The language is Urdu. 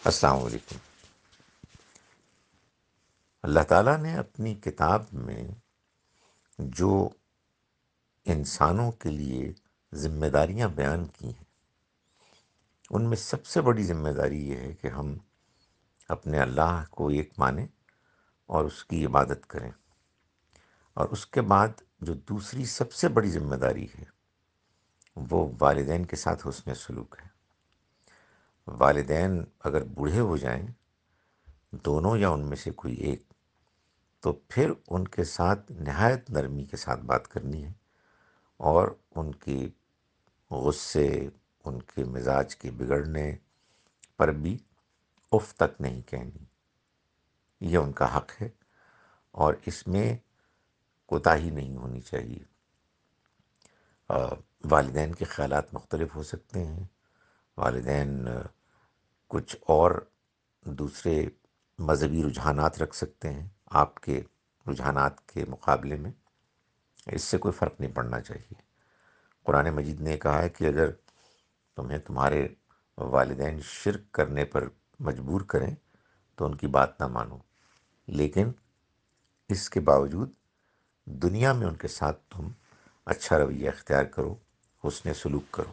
السلام علیکم۔ اللہ تعالیٰ نے اپنی کتاب میں جو انسانوں کے لیے ذمہ داریاں بیان کی ہیں، ان میں سب سے بڑی ذمہ داری یہ ہے کہ ہم اپنے اللہ کو ایک مانیں اور اس کی عبادت کریں، اور اس کے بعد جو دوسری سب سے بڑی ذمہ داری ہے وہ والدین کے ساتھ حسن سلوک ہے۔ والدین اگر بوڑھے ہو جائیں، دونوں یا ان میں سے کوئی ایک، تو پھر ان کے ساتھ نہایت نرمی کے ساتھ بات کرنی ہے، اور ان کی غصے، ان کے مزاج کے بگڑنے پر بھی اف تک نہیں کہنی۔ یہ ان کا حق ہے، اور اس میں کوتاہی نہیں ہونی چاہیے۔ آ، والدین کے خیالات مختلف ہو سکتے ہیں۔ والدین کچھ اور دوسرے مذہبی رجحانات رکھ سکتے ہیں آپ کے رجحانات کے مقابلے میں، اس سے کوئی فرق نہیں پڑنا چاہیے۔ قرآن مجید نے کہا ہے کہ اگر تمہیں تمہارے والدین شرک کرنے پر مجبور کریں تو ان کی بات نہ مانو، لیکن اس کے باوجود دنیا میں ان کے ساتھ تم اچھا رویہ اختیار کرو، حسن سلوک کرو۔